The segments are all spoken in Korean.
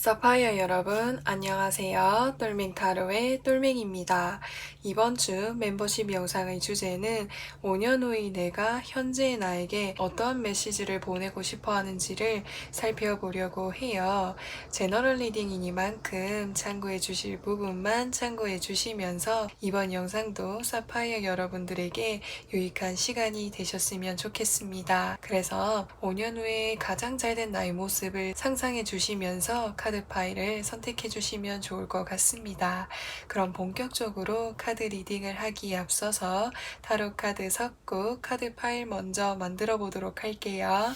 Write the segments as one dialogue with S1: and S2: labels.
S1: 사파이어 여러분, 안녕하세요. 똘맹타로의 똘맹입니다. 이번 주 멤버십 영상의 주제는 5년 후의 내가 현재의 나에게 어떤 메시지를 보내고 싶어 하는지를 살펴보려고 해요. 제너럴 리딩이니만큼 참고해 주실 부분만 참고해 주시면서 이번 영상도 사파이어 여러분들에게 유익한 시간이 되셨으면 좋겠습니다. 그래서 5년 후에 가장 잘된 나의 모습을 상상해 주시면서 카드 파일을 선택해 주시면 좋을 것 같습니다. 그럼 본격적으로 카드 리딩을 하기에 앞서서 타로 카드 섞고 카드 파일 먼저 만들어 보도록 할게요.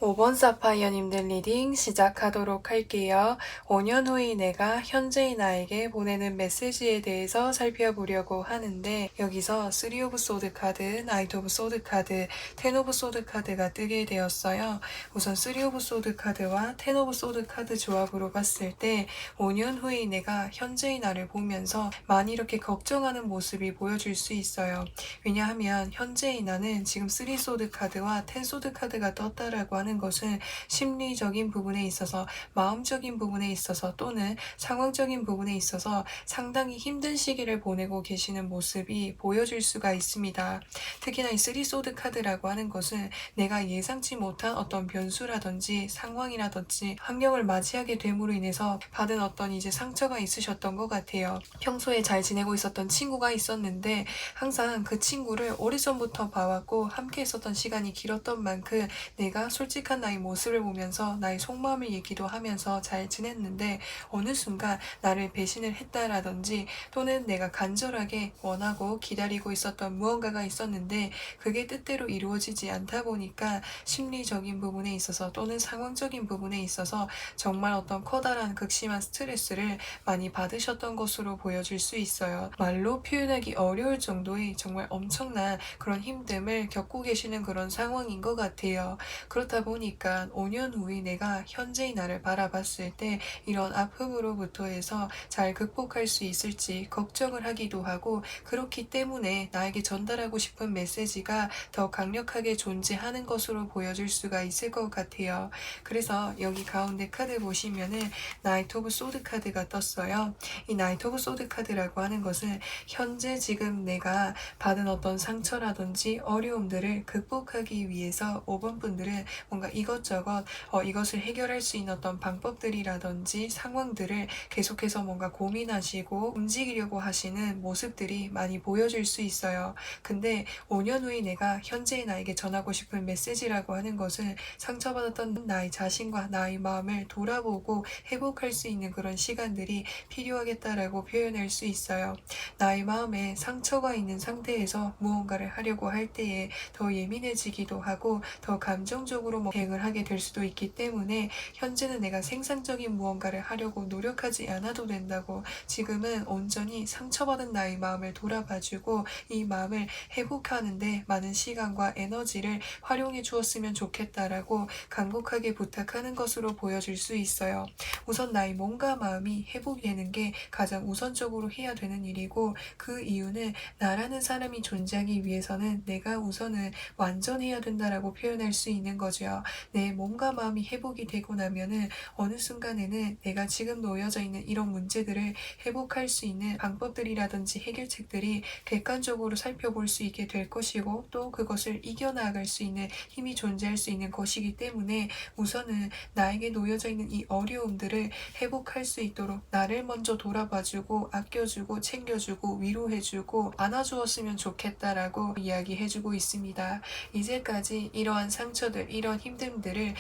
S1: 5번 사파이어님들 리딩 시작하도록 할게요. 5년 후의 내가 현재의 나에게 보내는 메시지에 대해서 살펴보려고 하는데 여기서 3 오브 소드 카드, 나이트 오브 소드 카드, 10 오브 소드 카드가 뜨게 되었어요. 우선 3 오브 소드 카드와 10 오브 소드 카드 조합으로 봤을 때 5년 후의 내가 현재의 나를 보면서 많이 이렇게 걱정하는 모습이 보여줄 수 있어요. 왜냐하면 현재의 나는 지금 3 소드 카드와 10 소드 카드가 떴다라고 하는 것은 심리적인 부분에 있어서 마음적인 부분에 있어서 또는 상황적인 부분에 있어서 상당히 힘든 시기를 보내고 계시는 모습이 보여질 수가 있습니다. 특히나 이 3 소드 카드라고 하는 것은 내가 예상치 못한 어떤 변수라든지 상황이라든지 환경을 맞이하게 됨으로 인해서 받은 어떤 이제 상처가 있으셨던 것 같아요. 평소에 잘 지내고 있었던 친구가 있었는데 항상 그 친구를 오래전부터 봐왔고 함께 있었던 시간이 길었던 만큼 내가 솔직한 나의 모습을 보면서 나의 속마음을 얘기도 하면서 잘 지냈는데 어느 순간 나를 배신을 했다라든지 또는 내가 간절하게 원하고 기다리고 있었던 무언가가 있었는데 그게 뜻대로 이루어지지 않다 보니까 심리적인 부분에 있어서 또는 상황적인 부분에 있어서 정말 어떤 커다란 극심한 스트레스를 많이 받으셨던 것으로 보여질 수 있어요. 말로 표현하기 어려울 정도의 정말 엄청난 그런 힘듦을 겪고 계시는 그런 상황인 것 같아요. 그렇다 보니까 5년 후에 내가 현재의 나를 바라봤을 때 이런 아픔으로부터 해서 잘 극복할 수 있을지 걱정을 하기도 하고 그렇기 때문에 나에게 전달하고 싶은 메시지가 더 강력하게 존재하는 것으로 보여질 수가 있을 것 같아요. 그래서 여기 가운데 카드 보시면은 나이트 오브 소드 카드가 떴어요. 이 나이트 오브 소드 카드라고 하는 것은 현재 지금 내가 받은 어떤 상처라든지 어려움들을 극복하기 위해서 5번 분들은 뭔가 이것저것 이것을 해결할 수 있는 어떤 방법들이라든지 상황들을 계속해서 뭔가 고민하시고 움직이려고 하시는 모습들이 많이 보여질 수 있어요. 근데 5년 후에 내가 현재의 나에게 전하고 싶은 메시지라고 하는 것은 상처받았던 나의 자신과 나의 마음을 돌아보고 회복할 수 있는 그런 시간들이 필요하겠다라고 표현할 수 있어요. 나의 마음에 상처가 있는 상태에서 무언가를 하려고 할 때에 더 예민해지기도 하고 더 감정적으로 대응을 하게 될 수도 있기 때문에 현재는 내가 생산적인 무언가를 하려고 노력하지 않아도 된다고, 지금은 온전히 상처받은 나의 마음을 돌아봐주고 이 마음을 회복하는데 많은 시간과 에너지를 활용해 주었으면 좋겠다라고 간곡하게 부탁하는 것으로 보여질 수 있어요. 우선 나의 몸과 마음이 회복되는 게 가장 우선적으로 해야 되는 일이고, 그 이유는 나라는 사람이 존재하기 위해서는 내가 우선은 완전해야 된다라고 표현할 수 있는 거죠. 내 몸과 마음이 회복이 되고 나면은 어느 순간에는 내가 지금 놓여져 있는 이런 문제들을 회복할 수 있는 방법들이라든지 해결책들이 객관적으로 살펴볼 수 있게 될 것이고, 또 그것을 이겨나갈 수 있는 힘이 존재할 수 있는 것이기 때문에 우선은 나에게 놓여져 있는 이 어려움들을 회복할 수 있도록 나를 먼저 돌아봐주고 아껴주고 챙겨주고 위로해주고 안아주었으면 좋겠다라고 이야기해주고 있습니다. 이제까지 이러한 상처들, 이런 힘듦들을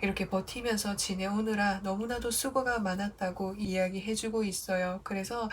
S1: 이렇게 버티면서 지내오느라 너무나도 수고가 많았다고 이야기해주고 있어요. 그래서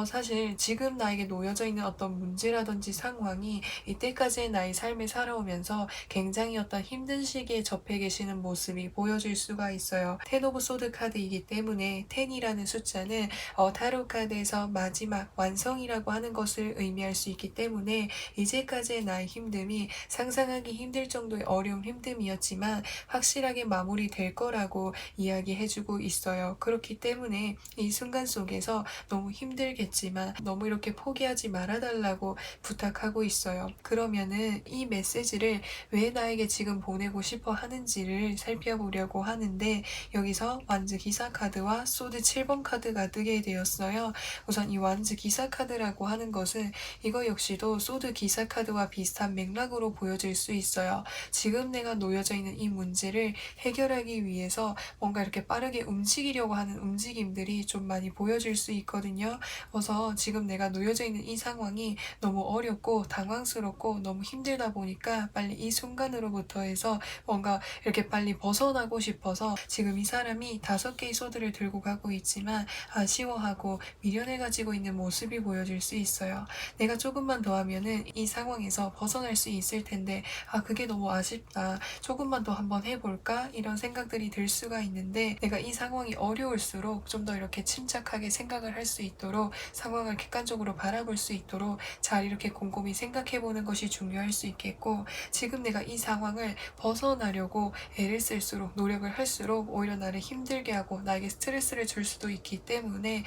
S1: 사실 지금 나에게 놓여져 있는 어떤 문제라든지 상황이 이때까지의 나의 삶을 살아오면서 굉장히 어떤 힘든 시기에 접해 계시는 모습이 보여질 수가 있어요. 텐 오브 소드 카드이기 때문에 10이라는 숫자는 타로 카드에서 마지막 완성이라고 하는 것을 의미할 수 있기 때문에 이제까지의 나의 힘듦이 상상하기 힘들 정도의 어려운 힘듦이었지만 확실하게 마무리될 거라고 이야기해주고 있어요. 그렇기 때문에 이 순간 속에서 너무 힘들겠지만 너무 이렇게 포기하지 말아달라고 부탁하고 있어요. 그러면은 이 메시지를 왜 나에게 지금 보내고 싶어 하는지를 살펴보려고 하는데, 여기서 완즈 기사 카드와 소드 7번 카드가 뜨게 되었어요. 우선 이 완즈 기사 카드라고 하는 것은 이거 역시도 소드 기사 카드와 비슷한 맥락으로 보여질 수 있어요. 지금 내가 놓여져 있는 이 문제를 해결하기 위해서 뭔가 이렇게 빠르게 움직이려고 하는 움직임들이 좀 많이 보여질 수 있거든요. 그래서 지금 내가 놓여져 있는 이 상황이 너무 어렵고 당황스럽고 너무 힘들다 보니까 빨리 이 순간으로부터 해서 뭔가 이렇게 빨리 벗어나고 싶어서 지금 이 사람이 5개의 소드를 들고 가고 있지만 아쉬워하고 미련을 가지고 있는 모습이 보여질 수 있어요. 내가 조금만 더 하면은 이 상황에서 벗어날 수 있을 텐데 그게 너무 아쉽다. 조금만 더 한번 해볼까? 이런 생각들이 들 수가 있는데, 내가 이 상황이 어려울수록 좀 더 이렇게 침착하게 생각을 할 수 있도록, 상황을 객관적으로 바라볼 수 있도록 잘 이렇게 곰곰이 생각해보는 것이 중요할 수 있겠고, 지금 내가 이 상황을 벗어나려고 애를 쓸수록 노력을 할수록 오히려 나를 힘들게 하고 나에게 스트레스를 줄 수도 있기 때문에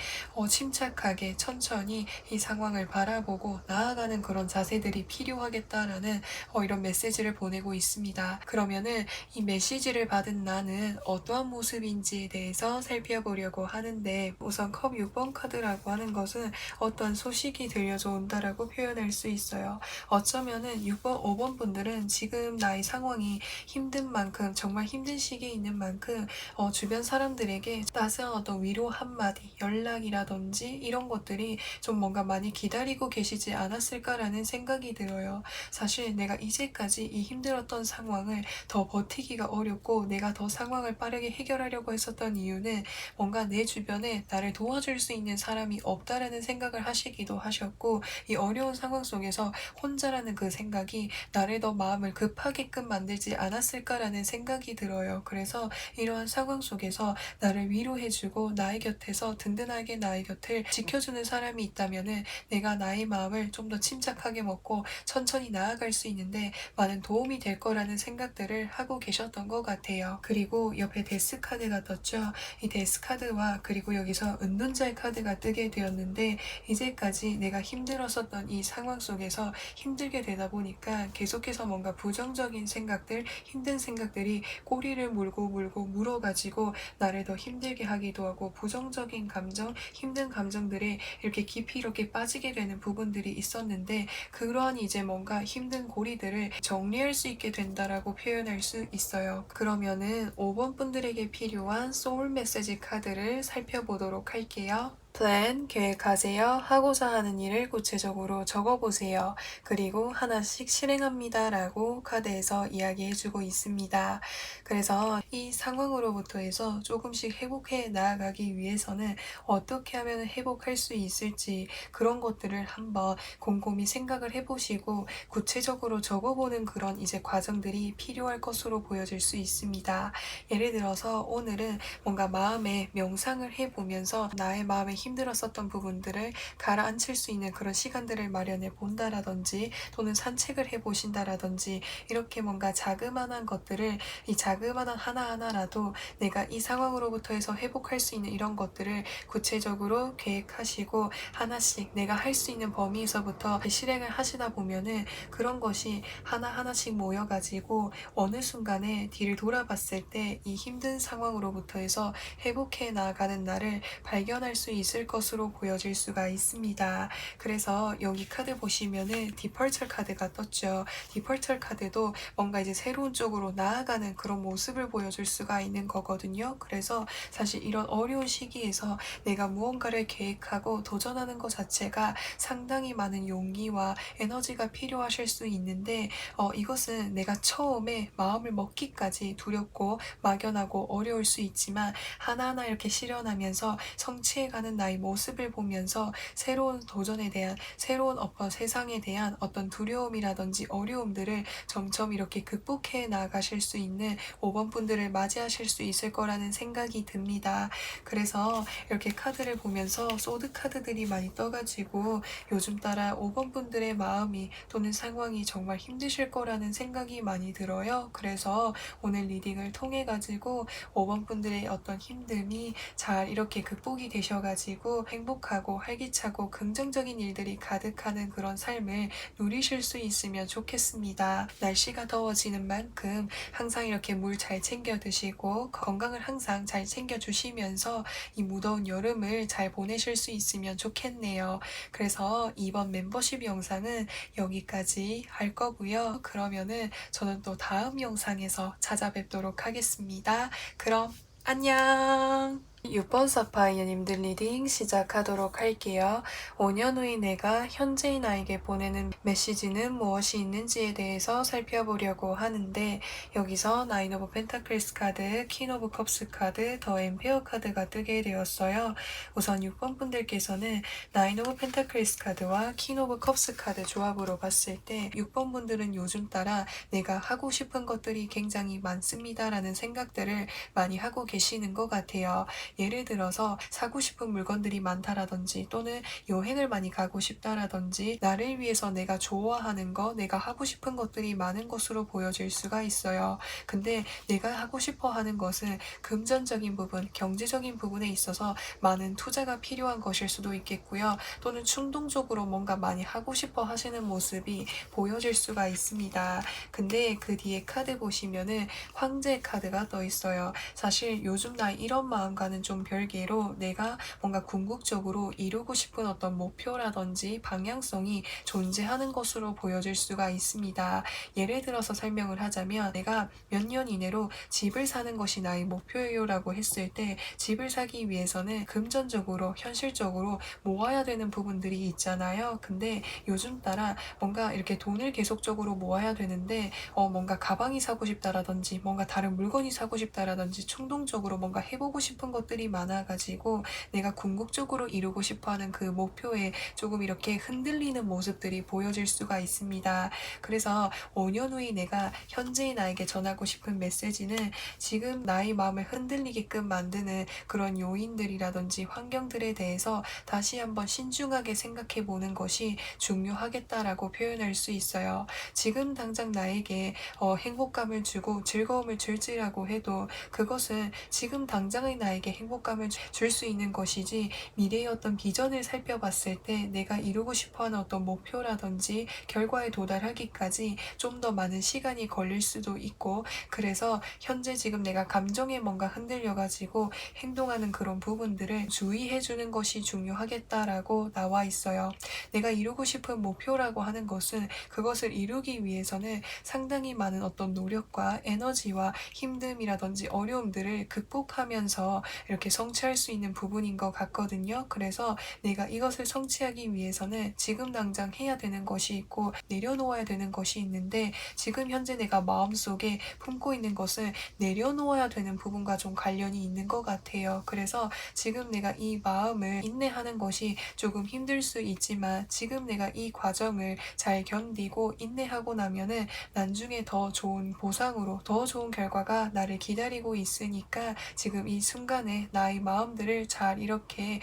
S1: 침착하게 천천히 이 상황을 바라보고 나아가는 그런 자세들이 필요하겠다라는 이런 메시지를 보내고 있습니다. 그러면은 이 메시지를 받은 나는 어떠한 모습인지에 대해서 살펴보려고 하는데, 우선 컵 6번 카드라고 하는 것은 어떤 소식이 들려져 온다라고 표현할 수 있어요. 어쩌면은 6번, 5번 분들은 지금 나의 상황이 힘든 만큼, 정말 힘든 시기에 있는 만큼 주변 사람들에게 따스한 어떤 위로 한마디, 연락이라든지 이런 것들이 좀 뭔가 많이 기다리고 계시지 않았을까라는 생각이 들어요. 사실 내가 이제까지 이 힘들었던 상황을 더 버티기가 어렵고 내가 더 상황을 빠르게 해결하려고 했었던 이유는 뭔가 내 주변에 나를 도와줄 수 있는 사람이 없다라는 생각을 하시기도 하셨고, 이 어려운 상황 속에서 혼자라는 그 생각이 나를 더 마음을 급하게끔 만들지 않았을까라는 생각이 들어요. 그래서 이러한 상황 속에서 나를 위로해주고 나의 곁에서 든든하게 나의 곁을 지켜주는 사람이 있다면은 내가 나의 마음을 좀 더 침착하게 먹고 천천히 나아갈 수 있는데 많은 도움이 될 거라는 생각들을 하고 계셨던 것 같아요. 그리고 옆에 데스 카드가 떴죠. 이 데스 카드와 그리고 여기서 은둔자의 카드가 뜨게 되었는데, 이제까지 내가 힘들었었던 이 상황 속에서 힘들게 되다 보니까 계속해서 뭔가 부정적인 생각들, 힘든 생각들이 꼬리를 물고 물어가지고 나를 더 힘들게 하기도 하고, 부정적인 감정, 힘든 감정들이 이렇게 깊이 이렇게 빠지게 되는 부분들이 있었는데, 그러한 이제 뭔가 힘든 고리들을 정리할 수 있게 된다라고 라고 표현할 수 있어요. 그러면은 5번 분들에게 필요한 소울 메시지 카드를 살펴보도록 할게요. 플랜, 계획하세요. 하고자 하는 일을 구체적으로 적어보세요. 그리고 하나씩 실행합니다. 라고 카드에서 이야기해주고 있습니다. 그래서 이 상황으로부터 해서 조금씩 회복해 나아가기 위해서는 어떻게 하면 회복할 수 있을지 그런 것들을 한번 곰곰이 생각을 해보시고 구체적으로 적어보는 그런 이제 과정들이 필요할 것으로 보여질 수 있습니다. 예를 들어서 오늘은 뭔가 마음에 명상을 해보면서 나의 마음에 힘들었었던 부분들을 가라앉힐 수 있는 그런 시간들을 마련해 본다라든지 또는 산책을 해보신다라든지 이렇게 뭔가 자그마한 것들을 이 자그마한 하나하나라도 내가 이 상황으로부터 해서 회복할 수 있는 이런 것들을 구체적으로 계획하시고 하나씩 내가 할 수 있는 범위에서부터 실행을 하시다 보면은 그런 것이 하나하나씩 모여가지고 어느 순간에 뒤를 돌아봤을 때 이 힘든 상황으로부터 해서 회복해 나아가는 나를 발견할 수 있을 것으로 보여질 수가 있습니다. 그래서 여기 카드 보시면은 디펄처 카드가 떴죠. 디펄처 카드도 뭔가 이제 새로운 쪽으로 나아가는 그런 모습을 보여줄 수가 있는 거거든요. 그래서 사실 이런 어려운 시기에서 내가 무언가를 계획하고 도전하는 것 자체가 상당히 많은 용기와 에너지가 필요하실 수 있는데 이것은 내가 처음에 마음을 먹기까지 두렵고 막연하고 어려울 수 있지만 하나하나 이렇게 실현하면서 성취해가는 나의 모습을 보면서 새로운 도전에 대한 새로운 세상에 대한 어떤 두려움이라든지 어려움들을 점점 이렇게 극복해 나가실 수 있는 5번 분들을 맞이하실 수 있을 거라는 생각이 듭니다. 그래서 이렇게 카드를 보면서 소드 카드들이 많이 떠가지고 요즘 따라 5번 분들의 마음이 또는 상황이 정말 힘드실 거라는 생각이 많이 들어요. 그래서 오늘 리딩을 통해 가지고 5번 분들의 어떤 힘듦이 잘 이렇게 극복이 되셔가지고 행복하고 활기차고 긍정적인 일들이 가득하는 그런 삶을 누리실 수 있으면 좋겠습니다. 날씨가 더워지는 만큼 항상 이렇게 물 잘 챙겨 드시고 건강을 항상 잘 챙겨 주시면서 이 무더운 여름을 잘 보내실 수 있으면 좋겠네요. 그래서 이번 멤버십 영상은 여기까지 할 거고요. 그러면은 저는 또 다음 영상에서 찾아뵙도록 하겠습니다. 그럼 안녕! 6번 사파이어님들 리딩 시작하도록 할게요. 5년 후의 내가 현재의 나에게 보내는 메시지는 무엇이 있는지에 대해서 살펴보려고 하는데 여기서 나인 오브 펜타클스 카드, 퀸 오브 컵스 카드, 더 엠페어 카드가 뜨게 되었어요. 우선 6번 분들께서는 나인 오브 펜타클스 카드와 퀸 오브 컵스 카드 조합으로 봤을 때 6번 분들은 요즘 따라 내가 하고 싶은 것들이 굉장히 많습니다라는 생각들을 많이 하고 계시는 것 같아요. 예를 들어서 사고 싶은 물건들이 많다라든지 또는 여행을 많이 가고 싶다라든지 나를 위해서 내가 좋아하는 거, 내가 하고 싶은 것들이 많은 것으로 보여질 수가 있어요. 근데 내가 하고 싶어 하는 것은 금전적인 부분, 경제적인 부분에 있어서 많은 투자가 필요한 것일 수도 있겠고요. 또는 충동적으로 뭔가 많이 하고 싶어 하시는 모습이 보여질 수가 있습니다. 근데 그 뒤에 카드 보시면은 황제 카드가 떠 있어요. 사실 요즘 나 이런 마음과는 좀 별개로 내가 뭔가 궁극적으로 이루고 싶은 어떤 목표라든지 방향성이 존재하는 것으로 보여질 수가 있습니다. 예를 들어서 설명을 하자면 내가 몇 년 이내로 집을 사는 것이 나의 목표예요 라고 했을 때 집을 사기 위해서는 금전적으로 현실적으로 모아야 되는 부분들이 있잖아요. 근데 요즘 따라 뭔가 이렇게 돈을 계속적으로 모아야 되는데 뭔가 가방이 사고 싶다라든지 뭔가 다른 물건이 사고 싶다라든지 충동적으로 뭔가 해보고 싶은 것들이 많아가지고 내가 궁극적으로 이루고 싶어하는 그 목표에 조금 이렇게 흔들리는 모습들이 보여질 수가 있습니다. 그래서 5년 후에 내가 현재의 나에게 전하고 싶은 메시지는 지금 나의 마음을 흔들리게끔 만드는 그런 요인들이라든지 환경들에 대해서 다시 한번 신중하게 생각해 보는 것이 중요하겠다라고 표현할 수 있어요. 지금 당장 나에게 행복감을 주고 즐거움을 줄지라고 해도 그것은 지금 당장의 나에게 행복감을 줄 수 있는 것이지, 미래의 어떤 비전을 살펴봤을 때 내가 이루고 싶어하는 어떤 목표라든지 결과에 도달하기까지 좀 더 많은 시간이 걸릴 수도 있고, 그래서 현재 지금 내가 감정에 뭔가 흔들려가지고 행동하는 그런 부분들을 주의해주는 것이 중요하겠다라고 나와 있어요. 내가 이루고 싶은 목표라고 하는 것은 그것을 이루기 위해서는 상당히 많은 어떤 노력과 에너지와 힘듦이라든지 어려움들을 극복하면서 이렇게 성취할 수 있는 부분인 것 같거든요. 그래서 내가 이것을 성취하기 위해서는 지금 당장 해야 되는 것이 있고 내려놓아야 되는 것이 있는데, 지금 현재 내가 마음속에 품고 있는 것은 내려놓아야 되는 부분과 좀 관련이 있는 것 같아요. 그래서 지금 내가 이 마음을 인내하는 것이 조금 힘들 수 있지만, 지금 내가 이 과정을 잘 견디고 인내하고 나면은 나중에 더 좋은 보상으로 더 좋은 결과가 나를 기다리고 있으니까, 지금 이 순간에 나의 마음들을 잘 이렇게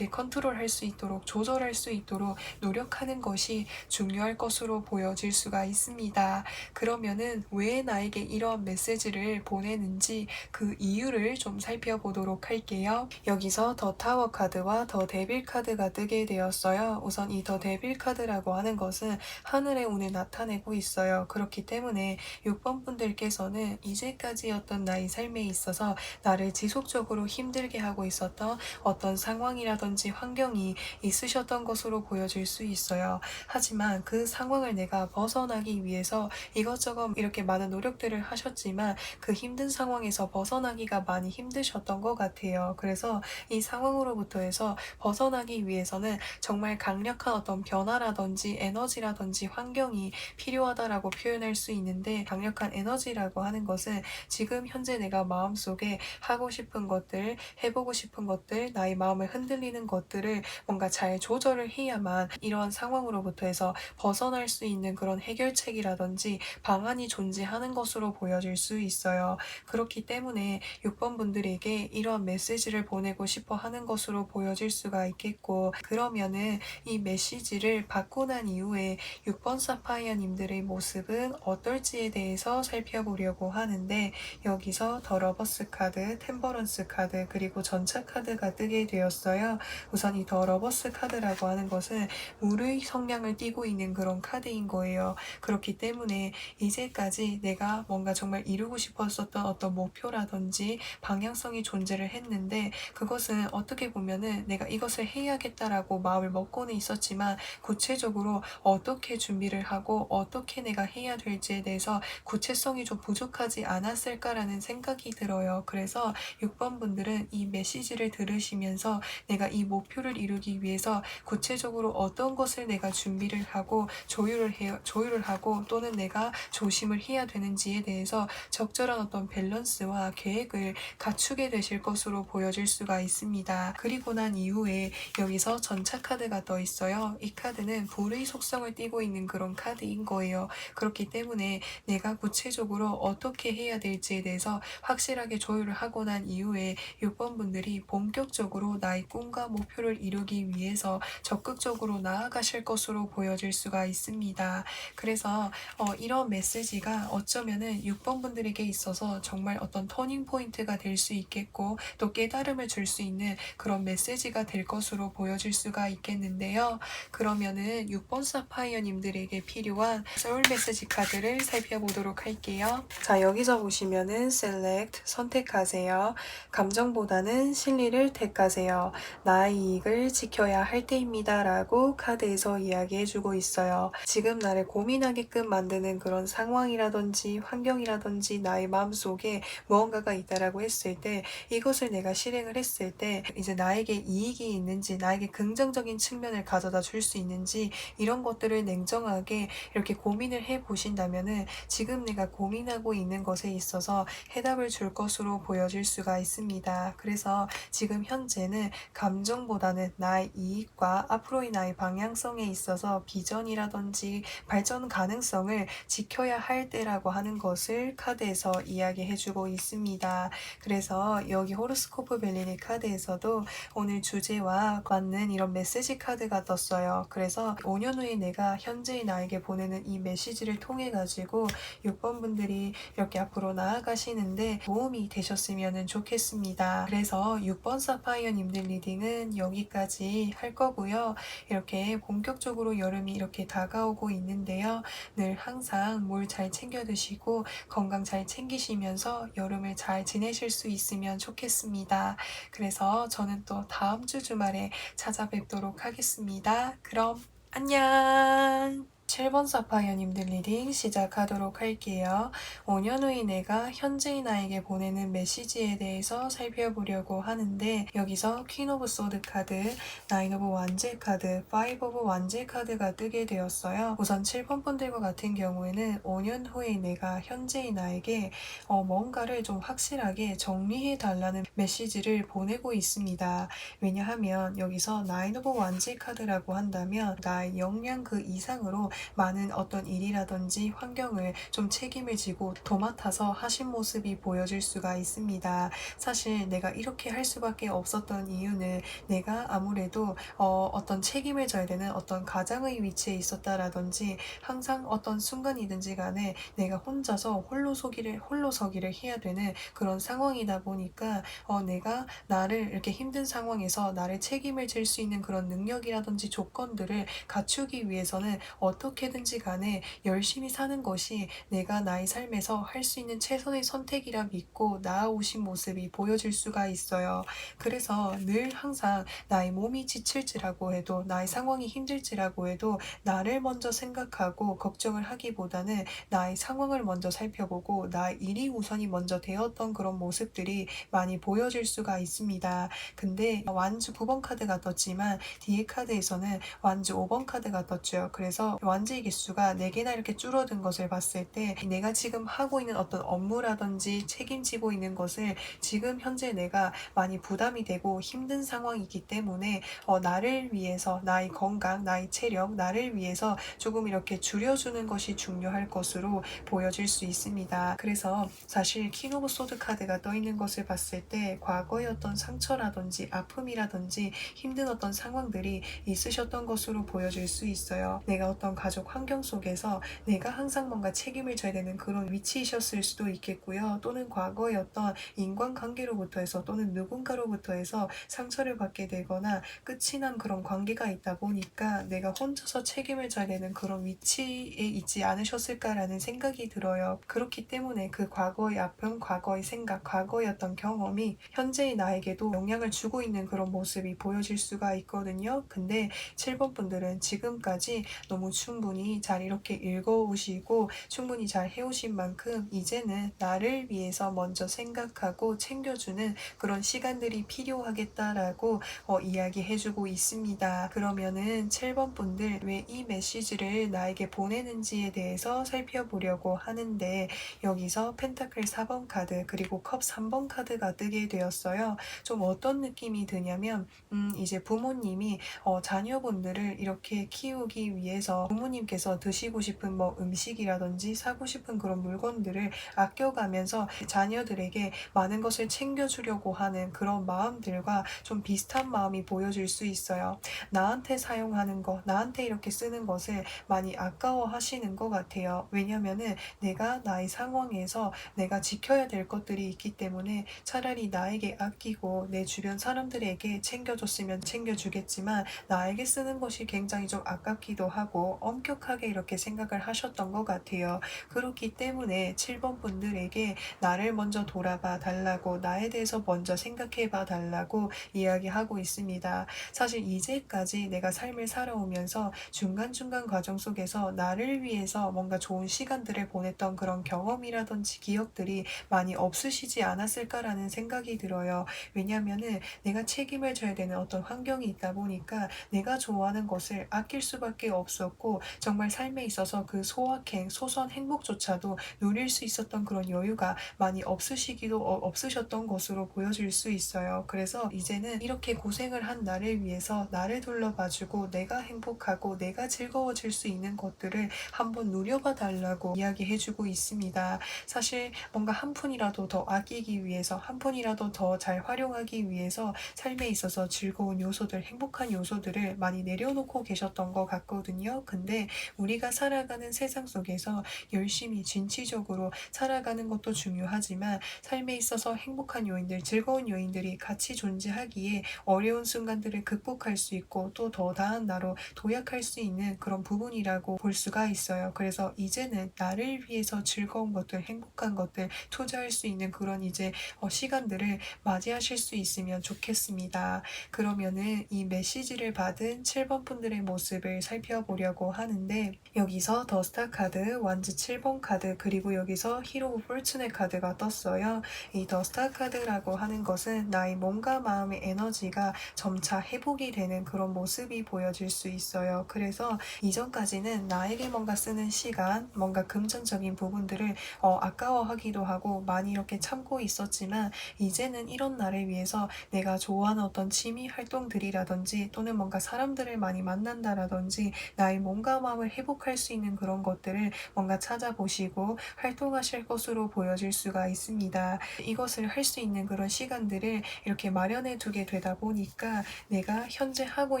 S1: 컨트롤할 수 있도록, 조절할 수 있도록 노력하는 것이 중요할 것으로 보여질 수가 있습니다. 그러면은 왜 나에게 이런 메시지를 보내는지 그 이유를 좀 살펴보도록 할게요. 여기서 더 타워 카드와 더 데빌 카드가 뜨게 되었어요. 우선 이 더 데빌 카드라고 하는 것은 하늘의 운을 나타내고 있어요. 그렇기 때문에 6번 분들께서는 이제까지였던 나의 삶에 있어서 나를 지속적으로 힘들게 하고 있었던 어떤 상황이라든지 환경이 있으셨던 것으로 보여질 수 있어요. 하지만 그 상황을 내가 벗어나기 위해서 이것저것 이렇게 많은 노력들을 하셨지만 그 힘든 상황에서 벗어나기가 많이 힘드셨던 것 같아요. 그래서 이 상황으로부터 해서 벗어나기 위해서는 정말 강력한 어떤 변화라든지 에너지라든지 환경이 필요하다라고 표현할 수 있는데, 강력한 에너지라고 하는 것은 지금 현재 내가 마음속에 하고 싶은 것들, 해보고 싶은 것들, 나의 마음을 흔들리는 것들을 뭔가 잘 조절을 해야만 이러한 상황으로부터 해서 벗어날 수 있는 그런 해결책이라든지 방안이 존재하는 것으로 보여질 수 있어요. 그렇기 때문에 6번 분들에게 이러한 메시지를 보내고 싶어 하는 것으로 보여질 수가 있겠고, 그러면은 이 메시지를 받고 난 이후에 6번 사파이어님들의 모습은 어떨지에 대해서 살펴보려고 하는데, 여기서 더 러버스 카드, 템버런스 카드, 그리고 전차 카드가 뜨게 되었어요. 우선 이 더 러버스 카드라고 하는 것은 물의 성향을 띠고 있는 그런 카드인 거예요. 그렇기 때문에 이제까지 내가 뭔가 정말 이루고 싶었었던 어떤 목표라든지 방향성이 존재를 했는데, 그것은 어떻게 보면은 내가 이것을 해야겠다라고 마음을 먹고는 있었지만 구체적으로 어떻게 준비를 하고 어떻게 내가 해야 될지에 대해서 구체성이 좀 부족하지 않았을까라는 생각이 들어요. 그래서 6번 분들은 이 메시지를 들으시면서 내가 이 목표를 이루기 위해서 구체적으로 어떤 것을 내가 준비를 하고 조율을 하고 또는 내가 조심을 해야 되는지에 대해서 적절한 어떤 밸런스와 계획을 갖추게 되실 것으로 보여질 수가 있습니다. 그리고 난 이후에 여기서 전차 카드가 떠 있어요. 이 카드는 불의 속성을 띠고 있는 그런 카드인 거예요. 그렇기 때문에 내가 구체적으로 어떻게 해야 될지에 대해서 확실하게 조율을 하고 난 이후에 6번 분들이 본격적으로 나의 꿈과 목표를 이루기 위해서 적극적으로 나아가실 것으로 보여질 수가 있습니다. 그래서 이런 메시지가 어쩌면은 6번 분들에게 있어서 정말 어떤 터닝 포인트가 될 수 있겠고, 또 깨달음을 줄 수 있는 그런 메시지가 될 것으로 보여질 수가 있겠는데요. 그러면은 6번 사파이어님들에게 필요한 소울 메시지 카드를 살펴보도록 할게요. 자, 여기서 보시면은 select 선택하세요. 감정보다는 진리를 택하세요. 나의 이익을 지켜야 할 때입니다 라고 카드에서 이야기해주고 있어요. 지금 나를 고민하게끔 만드는 그런 상황이라든지 환경이라든지 나의 마음속에 무언가가 있다라고 했을 때, 이것을 내가 실행을 했을 때 이제 나에게 이익이 있는지, 나에게 긍정적인 측면을 가져다 줄 수 있는지, 이런 것들을 냉정하게 이렇게 고민을 해 보신다면은 지금 내가 고민하고 있는 것에 있어서 해답을 줄 것으로 보여질 수가 있습니다. 그래서 지금 현재는 감정보다는 나의 이익과 앞으로의 나의 방향성에 있어서 비전이라든지 발전 가능성을 지켜야 할 때라고 하는 것을 카드에서 이야기해주고 있습니다. 그래서 여기 호로스코프 벨리니 카드에서도 오늘 주제와 맞는 이런 메시지 카드가 떴어요. 그래서 5년 후에 내가 현재의 나에게 보내는 이 메시지를 통해 가지고 6번 분들이 이렇게 앞으로 나아가시는데 도움이 되셨으면 좋겠습니다. 있습니다. 그래서 6번 사파이어님들 리딩은 여기까지 할 거고요. 이렇게 본격적으로 여름이 이렇게 다가오고 있는데요. 늘 항상 물 잘 챙겨 드시고 건강 잘 챙기시면서 여름을 잘 지내실 수 있으면 좋겠습니다. 그래서 저는 또 다음 주 주말에 찾아뵙도록 하겠습니다. 그럼 안녕! 7번 사파이어님들 리딩 시작하도록 할게요. 5년 후인 내가 현재의 나에게 보내는 메시지에 대해서 살펴보려고 하는데 여기서 퀸 오브 소드 카드, 나인 오브 완제 카드, 파이브 오브 완제 카드가 뜨게 되었어요. 우선 7번 분들과 같은 경우에는 5년 후의 내가 현재의 나에게 뭔가를 좀 확실하게 정리해 달라는 메시지를 보내고 있습니다. 왜냐하면 여기서 나인 오브 완제 카드라고 한다면 나의 역량 그 이상으로 많은 어떤 일이라든지 환경을 좀 책임을 지고 도맡아서 하신 모습이 보여질 수가 있습니다. 사실 내가 이렇게 할 수밖에 없었던 이유는 내가 아무래도 어떤 책임을 져야 되는 어떤 가장의 위치에 있었다라든지 항상 어떤 순간이든지 간에 내가 혼자서 홀로서기를 해야 되는 그런 상황이다 보니까 내가 나를 이렇게 힘든 상황에서 나를 책임을 질 수 있는 그런 능력이라든지 조건들을 갖추기 위해서는 어떻게든지 간에 열심히 사는 것이 내가 나의 삶에서 할 수 있는 최선의 선택이라 믿고 나아오신 모습이 보여질 수가 있어요. 그래서 늘 항상 나의 몸이 지칠지라고 해도 나의 상황이 힘들지라고 해도 나를 먼저 생각하고 걱정을 하기보다는 나의 상황을 먼저 살펴보고 나의 일이 우선이 먼저 되었던 그런 모습들이 많이 보여질 수가 있습니다. 근데 완주 9번 카드가 떴지만 뒤에 카드에서는 완주 5번 카드가 떴죠. 그래서 완주의 개수가 4개나 이렇게 줄어든 것을 봤을 때 내가 지금 하고 있는 어떤 업무라든지 책임지고 있는 것을 지금 현재 내가 많이 부담이 되고 힘든 상황이기 때문에 나를 위해서 나의 건강, 나의 체력, 나를 위해서 조금 이렇게 줄여주는 것이 중요할 것으로 보여질 수 있습니다. 그래서 사실 킹 오브 소드 카드가 떠 있는 것을 봤을 때 과거의 어떤 상처라든지 아픔이라든지 힘든 어떤 상황들이 있으셨던 것으로 보여질 수 있어요. 내가 어떤 가족 환경 속에서 내가 항상 뭔가 책임을 져야 되는 그런 위치이셨을 수도 있겠고요. 또는 과거의 어떤 인간관계로부터 해서 또는 누군가로부터 해서 상처를 받게 되거나 끝이 난 그런 관계가 있다 보니까 내가 혼자서 책임을 져야 되는 그런 위치에 있지 않으셨을까라는 생각이 들어요. 그렇기 때문에 그 과거의 아픔, 과거의 생각, 과거의 어떤 경험이 현재의 나에게도 영향을 주고 있는 그런 모습이 보여질 수가 있거든요. 근데 7번 분들은 지금까지 너무 충분히 잘 이렇게 읽어오시고 충분히 잘 해오신 만큼 이제는 나를 위해서 먼저 생각하고 챙겨주는 그런 시간들이 필요하겠다라고 이야기해주고 있습니다. 그러면은 7번 분들 왜 이 메시지를 나에게 보내는지에 대해서 살펴보려고 하는데 여기서 펜타클 4번 카드 그리고 컵 3번 카드가 뜨게 되었어요. 좀 어떤 느낌이 드냐면 이제 부모님이 자녀분들을 이렇게 키우기 위해서 부모님께서 드시고 싶은 뭐 음식이라든지 사고 싶은 그런 물건들을 아껴가면서 자녀들에게 많은 것을 챙겨주려고 하는 그런 마음들과 좀 비슷한 마음이 보여질 수 있어요. 나한테 사용하는 거, 나한테 이렇게 쓰는 것을 많이 아까워 하시는 것 같아요. 왜냐면은 내가 나의 상황에서 내가 지켜야 될 것들이 있기 때문에 차라리 나에게 아끼고 내 주변 사람들에게 챙겨줬으면 챙겨주겠지만 나에게 쓰는 것이 굉장히 좀 아깝기도 하고 엄격하게 이렇게 생각을 하셨던 것 같아요. 그렇기 때문에 7번 분들에게 나를 먼저 돌아봐 달라고 나에 대해서 먼저 생각해 봐 달라고 이야기하고 있습니다. 사실 이제까지 내가 삶을 살아오면서 중간중간 과정 속에서 나를 위해서 뭔가 좋은 시간들을 보냈던 그런 경험이라든지 기억들이 많이 없으시지 않았을까라는 생각이 들어요. 왜냐하면은 내가 책임을 져야 되는 어떤 환경이 있다 보니까 내가 좋아하는 것을 아낄 수밖에 없었고 정말 삶에 있어서 그 소확행, 소소한 행복조차도 누릴 수 있었던 그런 여유가 많이 없으셨던 것으로 보여질 수 있어요. 그래서 이제는 이렇게 고생을 한 나를 위해서 나를 둘러봐주고 내가 행복하고 내가 즐거워질 수 있는 것들을 한번 누려봐 달라고 이야기해주고 있습니다. 사실 뭔가 한 푼이라도 더 아끼기 위해서 한 푼이라도 더 잘 활용하기 위해서 삶에 있어서 즐거운 요소들, 행복한 요소들을 많이 내려놓고 계셨던 것 같거든요. 근데 하는데 우리가 살아가는 세상 속에서 열심히 진취적으로 살아가는 것도 중요하지만 삶에 있어서 행복한 요인들, 즐거운 요인들이 같이 존재하기에 어려운 순간들을 극복할 수 있고 또 더 나은 나로 도약할 수 있는 그런 부분이라고 볼 수가 있어요. 그래서 이제는 나를 위해서 즐거운 것들, 행복한 것들 투자할 수 있는 그런 이제 시간들을 맞이하실 수 있으면 좋겠습니다. 그러면은 이 메시지를 받은 7번 분들의 모습을 살펴보려고 하는데 여기서 더 스타 카드, 완즈 7번 카드, 그리고 여기서 히로 오브 포르춘의 카드가 떴어요. 이 더 스타 카드라고 하는 것은 나의 몸과 마음의 에너지가 점차 회복이 되는 그런 모습이 보여질 수 있어요. 그래서 이전까지는 나에게 뭔가 쓰는 시간, 뭔가 금전적인 부분들을 아까워하기도 하고 많이 이렇게 참고 있었지만 이제는 이런 나를 위해서 내가 좋아하는 어떤 취미 활동들이라든지 또는 뭔가 사람들을 많이 만난다라든지 나의 몸과 마음을 회복할 수 있는 그런 것들을 뭔가 찾아보시고 활동하실 것으로 보여질 수가 있습니다. 이것을 할 수 있는 그런 시간들을 이렇게 마련해 두게 되다 보니까 내가 현재 하고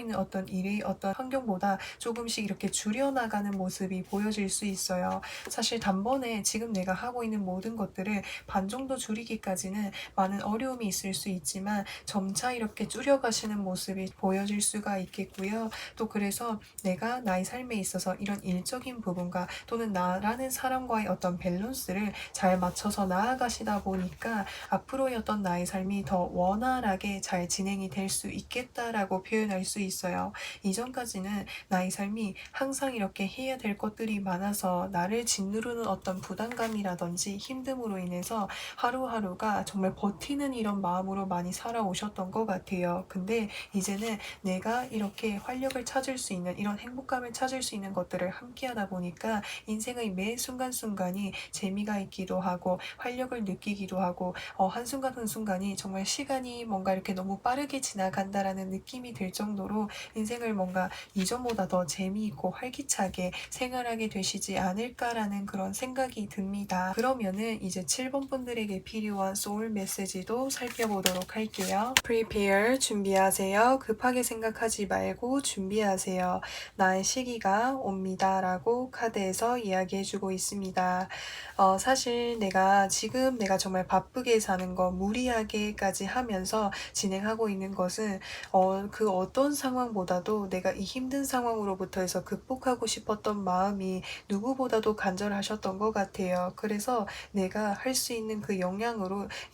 S1: 있는 어떤 일의 어떤 환경보다 조금씩 이렇게 줄여나가는 모습이 보여질 수 있어요. 사실 단번에 지금 내가 하고 있는 모든 것들을 반 정도 줄이기까지는 많은 어려움이 있을 수 있지만 점차 이렇게 줄여가시는 모습이 보여질 수가 있겠고요. 또 그래서 내가 나의 삶에 있어서 이런 일적인 부분과 또는 나라는 사람과의 어떤 밸런스를 잘 맞춰서 나아가시다 보니까 앞으로의 어떤 나의 삶이 더 원활하게 잘 진행이 될 수 있겠다라고 표현할 수 있어요. 이전까지는 나의 삶이 항상 이렇게 해야 될 것들이 많아서 나를 짓누르는 어떤 부담감이라든지 힘듦으로 인해서 하루하루가 정말 버티는 이런 마음으로 많이 살아오셨던 것 같아요. 근데 이제는 내가 이렇게 활력을 찾을 수 있는 이런 행복감을 찾을 수 있는 것들을 함께 하다 보니까 인생의 매 순간순간이 재미가 있기도 하고 활력을 느끼기도 하고 한순간 한순간이 정말 시간이 뭔가 이렇게 너무 빠르게 지나간다라는 느낌이 들 정도로 인생을 뭔가 이전보다 더 재미있고 활기차게 생활하게 되시지 않을까라는 그런 생각이 듭니다. 그러면은 이제 7번 분들에게 필요한 소울 메시지도 살펴보도록 할게요. Prepare, 준비하세요. 급하게 생각하지 말고 준비하세요. 나의 시기가 옵니다. 라고 카드에서 이야기해주고 있습니다. 사실 지금 내가 정말 바쁘게 사는 거 무리하게까지 하면서 진행하고 있는 것은 그 어떤 상황보다도 내가 이 힘든 상황으로부터 해서 극복하고 싶었던 마음이 누구보다도 간절하셨던 것 같아요. 그래서 내가 할 수 있는 그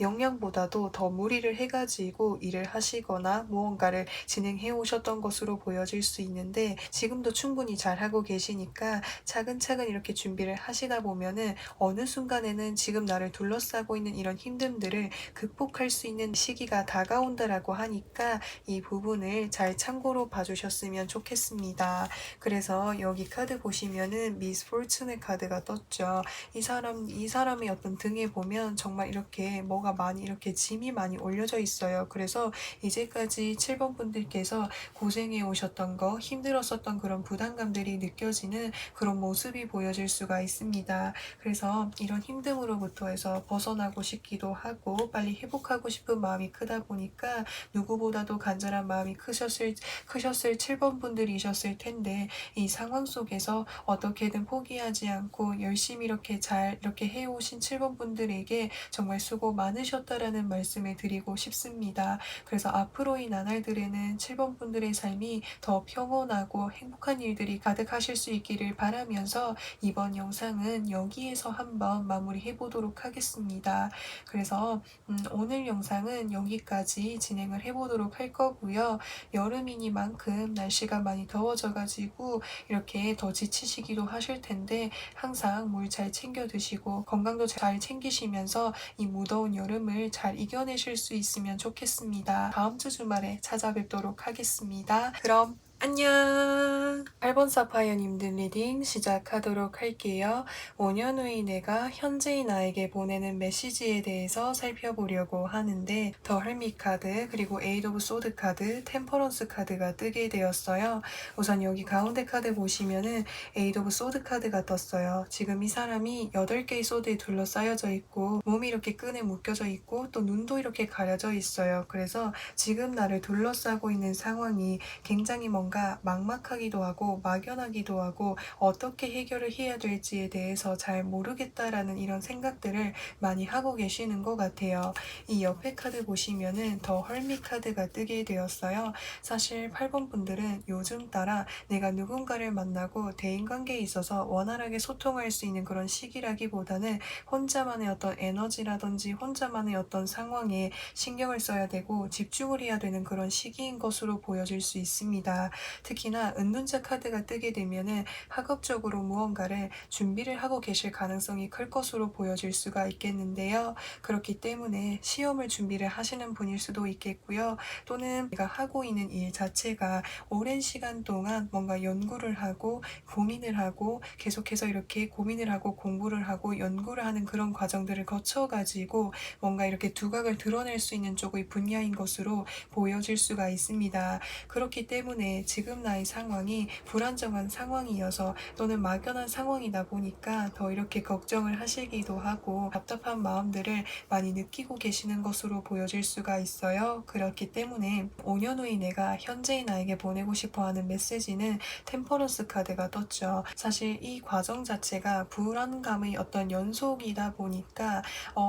S1: 역량보다도 더 무리를 해가지고 일을 하시거나 무언가를 진행해 오셨던 것으로 보여질 수 있는데 지금도 충분히 잘하고 계시니까 차근차근 이렇게 준비를 하시다 보면은 어느 순간에는 지금 나를 둘러싸고 있는 이런 힘듦들을 극복할 수 있는 시기가 다가온다라고 하니까 이 부분을 잘 참고로 봐주셨으면 좋겠습니다. 그래서 여기 카드 보시면은 미스 포르춘의 카드가 떴죠. 이 사람의 어떤 등에 보면 정말 이렇게 뭐가 많이 이렇게 짐이 많이 올려져 있어요. 그래서 이제까지 7번 분들께서 고생해 오셨던 거, 힘들었었던 그런 부담감들이 느껴지는 그런 모습이 보여질 수가 있습니다. 그래서 이런 힘듦으로부터 해서 벗어나고 싶기도 하고 빨리 회복하고 싶은 마음이 크다 보니까 누구보다도 간절한 마음이 크셨을 7번 분들이셨을 텐데 이 상황 속에서 어떻게든 포기하지 않고 열심히 이렇게 잘 이렇게 해오신 7번 분들에게 정말 수고 많으셨다라는 말씀을 드리고 싶습니다. 그래서 앞으로의 나날들에는 7번 분들의 삶이 더 평온하고 행복한 일들이 가득하실 수 있기를 바라면서 이번 영상은 여기에서 한번 마무리해 보도록 하겠습니다. 그래서 오늘 영상은 여기까지 진행을 해보도록 할 거고요. 여름이니만큼 날씨가 많이 더워져가지고 이렇게 더 지치시기도 하실 텐데 항상 물 잘 챙겨 드시고 건강도 잘 챙기시면서 이 무더운 여름을 잘 이겨내실 수 있으면 좋겠습니다. 다음 주 주말에 찾아뵙도록 하겠습니다. 그럼 안녕! 8번 사파이어님들 리딩 시작하도록 할게요. 5년 후의 내가 현재의 나에게 보내는 메시지에 대해서 살펴보려고 하는데 더 헐밋 카드, 그리고 에이드 오브 소드 카드, 템퍼런스 카드가 뜨게 되었어요. 우선 여기 가운데 카드 보시면은 에이드 오브 소드 카드가 떴어요. 지금 이 사람이 8개의 소드에 둘러싸여져 있고 몸이 이렇게 끈에 묶여져 있고 또 눈도 이렇게 가려져 있어요. 그래서 지금 나를 둘러싸고 있는 상황이 굉장히 뭔가 뭔가 막막하기도 하고 막연하기도 하고 어떻게 해결을 해야 될지에 대해서 잘 모르겠다라는 이런 생각들을 많이 하고 계시는 것 같아요. 이 옆에 카드 보시면은 더 헐미 카드가 뜨게 되었어요. 사실 8번 분들은 요즘 따라 내가 누군가를 만나고 대인관계에 있어서 원활하게 소통할 수 있는 그런 시기라기보다는 혼자만의 어떤 에너지라든지 혼자만의 어떤 상황에 신경을 써야 되고 집중을 해야 되는 그런 시기인 것으로 보여질 수 있습니다. 특히나 은둔자 카드가 뜨게 되면은 학업적으로 무언가를 준비를 하고 계실 가능성이 클 것으로 보여질 수가 있겠는데요. 그렇기 때문에 시험을 준비를 하시는 분일 수도 있겠고요. 또는 내가 하고 있는 일 자체가 오랜 시간 동안 뭔가 연구를 하고 고민을 하고 계속해서 이렇게 고민을 하고 공부를 하고 연구를 하는 그런 과정들을 거쳐가지고 뭔가 이렇게 두각을 드러낼 수 있는 쪽의 분야인 것으로 보여질 수가 있습니다. 그렇기 때문에 지금 나의 상황이 불안정한 상황이어서 또는 막연한 상황이다 보니까 더 이렇게 걱정을 하시기도 하고 답답한 마음들을 많이 느끼고 계시는 것으로 보여질 수가 있어요. 그렇기 때문에 5년 후에 내가 현재의 나에게 보내고 싶어 하는 메시지는 템퍼런스 카드가 떴죠. 사실 이 과정 자체가 불안감의 어떤 연속이다 보니까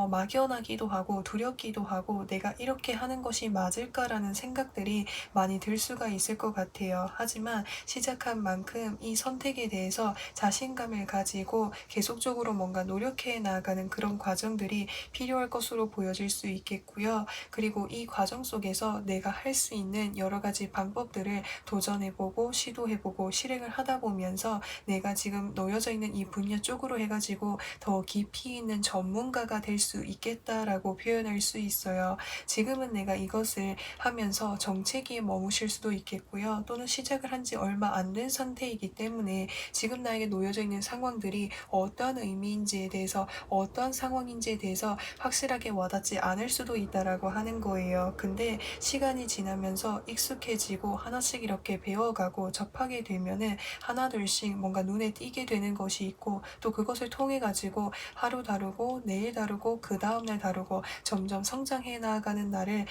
S1: 막연하기도 하고 두렵기도 하고 내가 이렇게 하는 것이 맞을까라는 생각들이 많이 들 수가 있을 것 같아요. 하지만 시작한 만큼 이 선택에 대해서 자신감을 가지고 계속적으로 뭔가 노력해 나가는 그런 과정들이 필요할 것으로 보여질 수 있겠고요. 그리고 이 과정 속에서 내가 할 수 있는 여러 가지 방법들을 도전해보고 시도해보고 실행을 하다 보면서 내가 지금 놓여져 있는 이 분야 쪽으로 해가지고 더 깊이 있는 전문가가 될 수 있겠다라고 표현할 수 있어요. 지금은 내가 이것을 하면서 정체기에 머무실 수도 있겠고요. 또는 시작을 한 지 얼마 안 된 상태이기 때문에 지금 나에게 놓여져 있는 상황들이 어떠한 의미인지에 대해서 어떠한 상황인지에 대해서 확실하게 와닿지 않을 수도 있다라고 하는 거예요. 근데 시간이 지나면서 익숙해지고 하나씩 이렇게 배워가고 접하게 되면은 하나둘씩 뭔가 눈에 띄게 되는 것이 있고 또 그것을 통해 가지고 하루 다르고 내일 다르고 그 다음날 다르고 점점 성장해 나가는 나를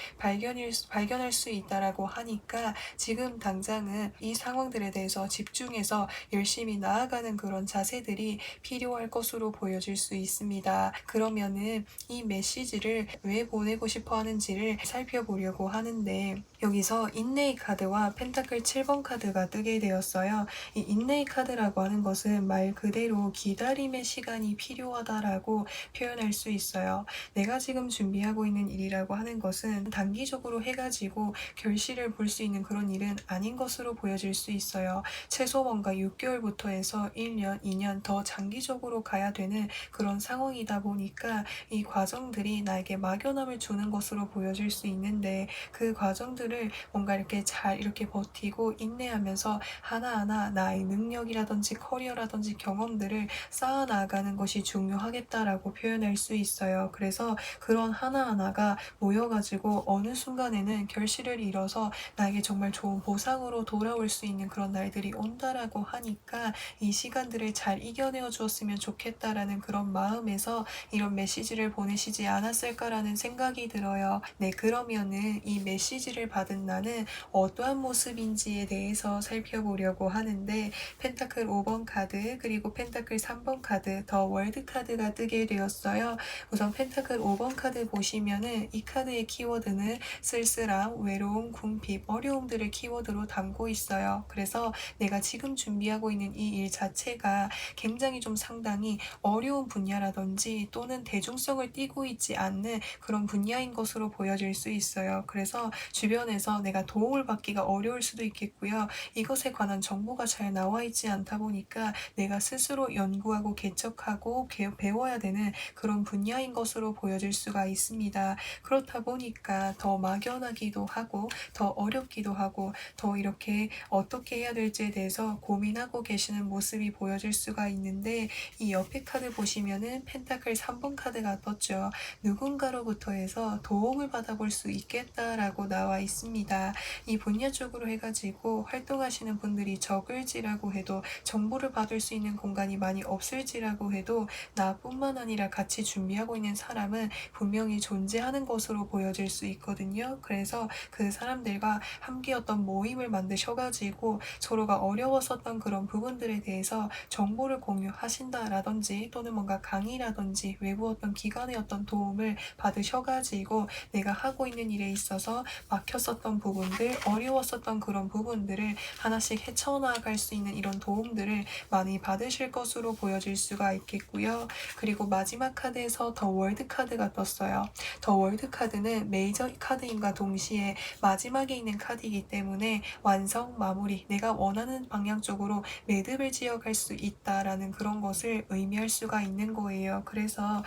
S1: 발견할 수 있다라고 하니까 지금 당장은 이 상황들에 대해서 집중해서 열심히 나아가는 그런 자세들이 필요할 것으로 보여질 수 있습니다. 그러면은 이 메시지를 왜 보내고 싶어 하는지를 살펴보려고 하는데 여기서 인내의 카드와 펜타클 7번 카드가 뜨게 되었어요. 이 인내의 카드라고 하는 것은 말 그대로 기다림의 시간이 필요하다라고 표현할 수 있어요. 내가 지금 준비하고 있는 일이라고 하는 것은 단기적으로 해가지고 결실을 볼 수 있는 그런 일은 아닌 것으로 보여질 수 있어요. 최소 뭔가 6개월부터 해서 1년, 2년 더 장기적으로 가야 되는 그런 상황이다 보니까 이 과정들이 나에게 막연함을 주는 것으로 보여질 수 있는데 그 과정들을 뭔가 이렇게 잘 이렇게 버티고 인내하면서 하나하나 나의 능력이라든지 커리어라든지 경험들을 쌓아 나가는 것이 중요하겠다라고 표현할 수 있어요. 그래서 그런 하나하나가 모여가지고 어느 순간에는 결실을 이뤄서 나에게 정말 좋은 보상으로 돌아올 수 있는 그런 날들이 온다라고 하니까 이 시간들을 잘 이겨내어 주었으면 좋겠다라는 그런 마음에서 이런 메시지를 보내시지 않았을까라는 생각이 들어요. 네, 그러면은 이 메시지를 받은 나는 어떠한 모습인지에 대해서 살펴보려고 하는데 펜타클 5번 카드 그리고 펜타클 3번 카드 더 월드 카드가 뜨게 되었어요. 우선 펜타클 5번 카드 보시면은 이 카드의 키워드는 쓸쓸함, 외로움, 궁핍, 어려움들을 키워드로 담고 있어요. 그래서 내가 지금 준비하고 있는 이 일 자체가 굉장히 좀 상당히 어려운 분야라든지 또는 대중성을 띠고 있지 않는 그런 분야인 것으로 보여질 수 있어요. 그래서 주변에서 내가 도움을 받기가 어려울 수도 있겠고요. 이것에 관한 정보가 잘 나와 있지 않다 보니까 내가 스스로 연구하고 개척하고 배워야 되는 그런 분야인 것으로 보여질 수가 있습니다. 그렇다 보니까 더 막연하기도 하고 더 어렵기도 하고 더 이렇게 어떻게 해야 될지에 대해서 고민하고 계시는 모습이 보여질 수가 있는데 이 옆에 카드 보시면은 펜타클 3번 카드가 떴죠. 누군가로부터 해서 도움을 받아볼 수 있겠다라고 나와 있습니다. 이 분야 쪽으로 해가지고 활동하시는 분들이 적을지라고 해도 정보를 받을 수 있는 공간이 많이 없을지라고 해도 나뿐만 아니라 같이 준비하고 있는 사람은 분명히 존재하는 것으로 보여질 수 있거든요. 그래서 그 사람들과 함께 어떤 모임을 만드셔가지고 서로가 어려웠었던 그런 부분들에 대해서 정보를 공유하신다라든지 또는 뭔가 강의라든지 외부 어떤 기관의 어떤 도움을 받으셔가지고 내가 하고 있는 일에 있어서 막혔었던 부분들, 어려웠었던 그런 부분들을 하나씩 헤쳐나갈 수 있는 이런 도움들을 많이 받으실 것으로 보여질 수가 있겠고요. 그리고 마지막 카드에서 더 월드 카드가 떴어요. 더 월드 카드는 메이저 카드임과 동시에 마지막에 있는 카드이기 때문에 완성, 마무리, 내가 원하는 방향 쪽으로 매듭을 지어갈 수 있다라는 그런 것을 의미할 수가 있는 거예요. 그래서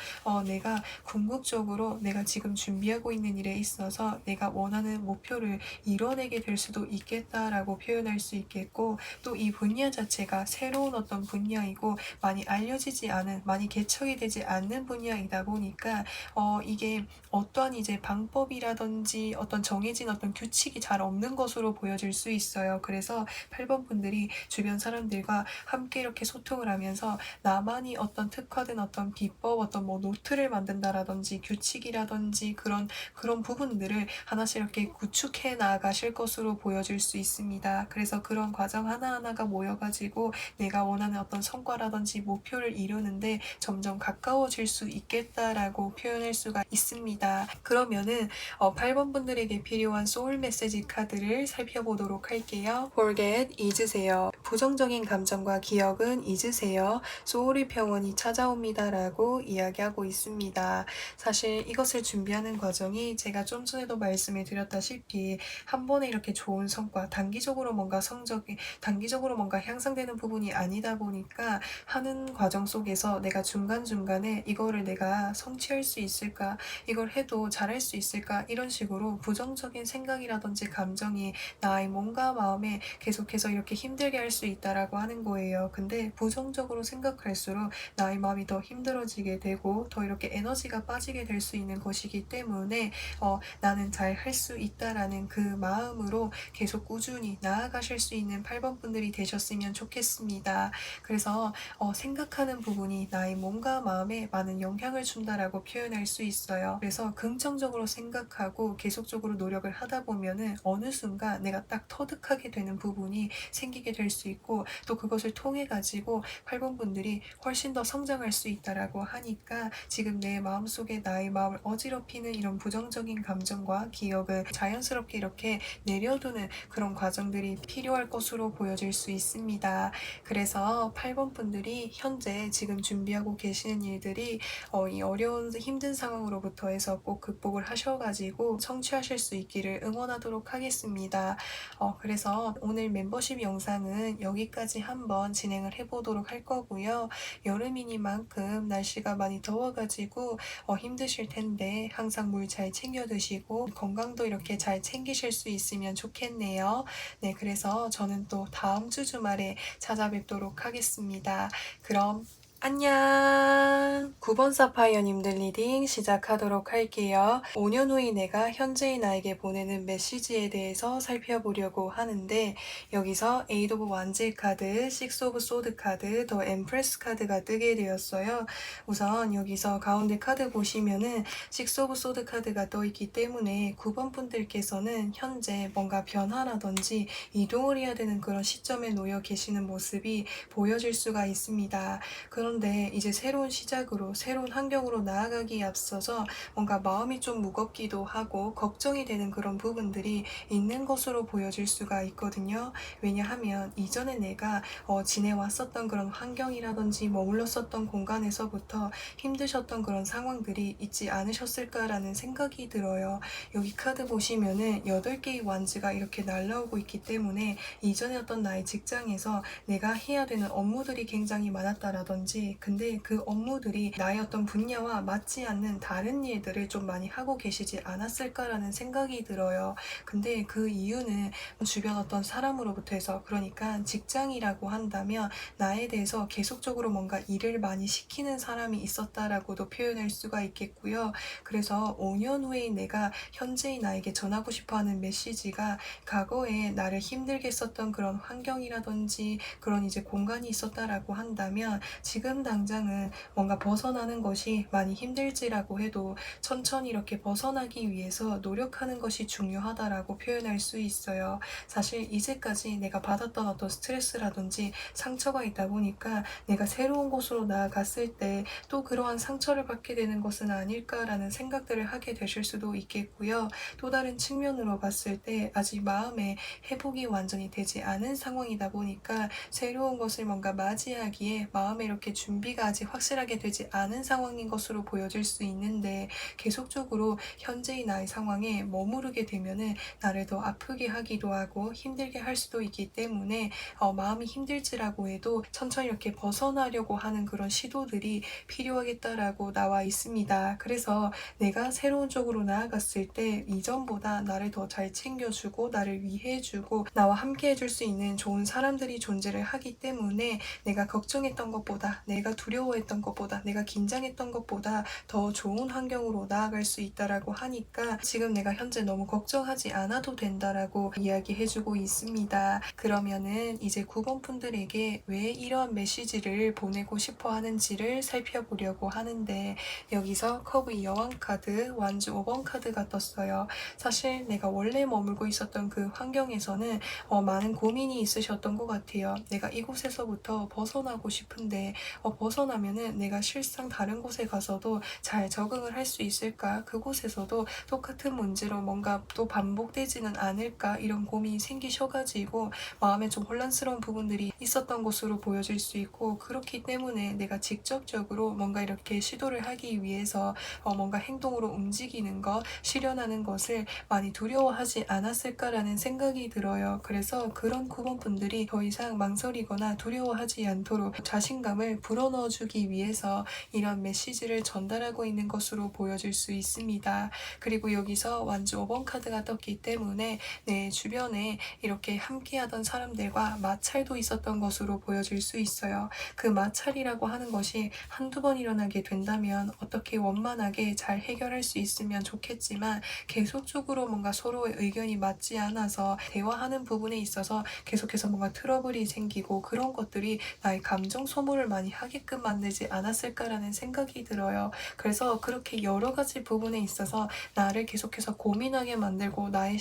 S1: 내가 궁극적으로 내가 지금 준비하고 있는 일에 있어서 내가 원하는 목표를 이뤄내게 될 수도 있겠다라고 표현할 수 있겠고, 또 이 분야 자체가 새로운 어떤 분야이고 많이 알려지지 않은, 많이 개척이 되지 않는 분야이다 보니까 이게 어떠한 이제 방법이라든지 어떤 정해진 어떤 규칙이 잘 없는 것으로 보여질 수 있어요. 그래서 8번 분들이 주변 사람들과 함께 이렇게 소통을 하면서 나만이 어떤 특화된 어떤 비법, 어떤 뭐 노트를 만든다라든지 규칙이라든지 그런 부분들을 하나씩 이렇게 구축해 나가실 것으로 보여질 수 있습니다. 그래서 그런 과정 하나하나가 모여가지고 내가 원하는 어떤 성과라든지 목표를 이루는데 점점 가까워질 수 있겠다라고 표현할 수가 있습니다. 그러면은 8번 분들에게 필요한 소울 메시지 카드를 살펴보도록 할게요. Forget, 잊으세요. 부정적인 감정과 기억은 잊으세요. 소울의 평온이 찾아옵니다라고 이야기하고 있습니다. 사실 이것을 준비하는 과정이 제가 좀 전에도 말씀을 드렸다시피 한 번에 이렇게 좋은 성과, 단기적으로 뭔가 성적이 단기적으로 뭔가 향상되는 부분이 아니다 보니까 하는 과정 속에서 내가 중간중간에 이거를 내가 성취할 수 있을까, 이걸 해도 잘할 수 있을까, 이런 식으로 부정적인 생각이라든지 감정이 나의 몸과 마음에 계속해서 이렇게 힘들게 할 수 있다라고 하는 거예요. 근데 부정적으로 생각할수록 나의 마음이 더 힘들어지게 되고 더 이렇게 에너지가 빠지게 될 수 있는 것이기 때문에 나는 잘 할 수 있다라는 그 마음으로 계속 꾸준히 나아가실 수 있는 8번 분들이 되셨으면 좋겠습니다. 그래서 생각하는 부분이 나의 몸과 마음에 많은 영향을 준다라고 표현할 수 있어요. 그래서 긍정적으로 생각하고 계속적으로 노력을 하다 보면은 어느 순간 내가 딱 터득하게 되는 부분이 생기게 될 수 있고, 또 그것을 통해 가지고 8번 분들이 훨씬 더 성장할 수 있다라고 하니까 지금 내 마음속에 나의 마음을 어지럽히는 이런 부정적인 감정과 기억을 자연스럽게 이렇게 내려두는 그런 과정들이 필요할 것으로 보여질 수 있습니다. 그래서 8번 분들이 현재 지금 준비하고 계시는 일들이 이 어려운 힘든 상황으로부터 해서 꼭 극복을 하셔가지고 성취하실 수 있기를 응원하도록 하겠습니다. 그래서 오늘 멤버십 영상은 여기까지 한번 진행을 해보도록 할 거고요. 여름이니만큼 날씨가 많이 더워가지고 힘드실 텐데 항상 물 잘 챙겨 드시고 건강도 이렇게 잘 챙기실 수 있으면 좋겠네요. 네, 그래서 저는 또 다음 주 주말에 찾아뵙도록 하겠습니다. 그럼 안녕! 9번 사파이어님들 리딩 시작하도록 할게요. 5년 후의 내가 현재의 나에게 보내는 메시지에 대해서 살펴보려고 하는데, 여기서 에이드 오브 완즈 카드, 식스 오브 소드 카드, 더 엠프레스 카드가 뜨게 되었어요. 우선 여기서 가운데 카드 보시면은 식스 오브 소드 카드가 떠있기 때문에 9번 분들께서는 현재 뭔가 변화라든지 이동을 해야 되는 그런 시점에 놓여 계시는 모습이 보여질 수가 있습니다. 그런데 이제 새로운 시작으로 새로운 환경으로 나아가기에 앞서서 뭔가 마음이 좀 무겁기도 하고 걱정이 되는 그런 부분들이 있는 것으로 보여질 수가 있거든요. 왜냐하면 이전에 내가 지내왔었던 그런 환경이라든지 머물렀었던 공간에서부터 힘드셨던 그런 상황들이 있지 않으셨을까라는 생각이 들어요. 여기 카드 보시면은 8개의 완즈가 이렇게 날라오고 있기 때문에 이전에 어떤 나의 직장에서 내가 해야 되는 업무들이 굉장히 많았다라든지, 근데 그 업무들이 나의 어떤 분야와 맞지 않는 다른 일들을 좀 많이 하고 계시지 않았을까라는 생각이 들어요. 근데 그 이유는 주변 어떤 사람으로부터 해서, 그러니까 직장이라고 한다면 나에 대해서 계속적으로 뭔가 일을 많이 시키는 사람이 있었다라고도 표현할 수가 있겠고요. 그래서 5년 후에 내가 현재의 나에게 전하고 싶어하는 메시지가 과거에 나를 힘들게 했었던 그런 환경이라든지 그런 이제 공간이 있었다라고 한다면 지금 지금 당장은 뭔가 벗어나는 것이 많이 힘들지라고 해도 천천히 이렇게 벗어나기 위해서 노력하는 것이 중요하다라고 표현할 수 있어요. 사실 이제까지 내가 받았던 어떤 스트레스라든지 상처가 있다 보니까 내가 새로운 곳으로 나아갔을 때 또 그러한 상처를 받게 되는 것은 아닐까라는 생각들을 하게 되실 수도 있겠고요. 또 다른 측면으로 봤을 때 아직 마음의 회복이 완전히 되지 않은 상황이다 보니까 새로운 것을 뭔가 맞이하기에 마음에 이렇게 준비가 아직 확실하게 되지 않은 상황인 것으로 보여질 수 있는데, 계속적으로 현재의 나의 상황에 머무르게 되면은 나를 더 아프게 하기도 하고 힘들게 할 수도 있기 때문에 마음이 힘들지라고 해도 천천히 이렇게 벗어나려고 하는 그런 시도들이 필요하겠다라고 나와 있습니다. 그래서 내가 새로운 쪽으로 나아갔을 때 이전보다 나를 더 잘 챙겨주고 나를 위해주고 나와 함께 해줄 수 있는 좋은 사람들이 존재를 하기 때문에 내가 걱정했던 것보다, 내가 두려워했던 것보다, 내가 긴장했던 것보다 더 좋은 환경으로 나아갈 수 있다라고 하니까 지금 내가 현재 너무 걱정하지 않아도 된다라고 이야기해주고 있습니다. 그러면은 이제 9번 분들에게 왜 이런 메시지를 보내고 싶어 하는지를 살펴보려고 하는데, 여기서 컵의 여왕 카드, 완주 5번 카드가 떴어요. 사실 내가 원래 머물고 있었던 그 환경에서는 많은 고민이 있으셨던 것 같아요. 내가 이곳에서부터 벗어나고 싶은데 벗어나면은 내가 실상 다른 곳에 가서도 잘 적응을 할 수 있을까? 그곳에서도 똑같은 문제로 뭔가 또 반복되지는 않을까? 이런 고민이 생기셔가지고 마음에 좀 혼란스러운 부분들이 있었던 것으로 보여질 수 있고, 그렇기 때문에 내가 직접적으로 뭔가 이렇게 시도를 하기 위해서 뭔가 행동으로 움직이는 것, 실현하는 것을 많이 두려워하지 않았을까라는 생각이 들어요. 그래서 그런 9번 분들이 더 이상 망설이거나 두려워하지 않도록 자신감을 불어넣어주기 위해서 이런 메시지를 전달하고 있는 것으로 보여질 수 있습니다. 그리고 여기서 완주 5번 카드가 떴기 때문에 내 주변에 이렇게 함께하던 사람들과 마찰도 있었던 것으로 보여질 수 있어요. 그 마찰이라고 하는 것이 한두 번 일어나게 된다면 어떻게 원만하게 잘 해결할 수 있으면 좋겠지만, 계속적으로 뭔가 서로의 의견이 맞지 않아서 대화하는 부분에 있어서 계속해서 뭔가 트러블이 생기고 그런 것들이 나의 감정 소모를 많이 하게끔 만들지 않았을까라는 생각이 들어요. 그래서 그렇게 여러 가지 부분에 있어서 나를 계속해서 고민하게 만들고 나의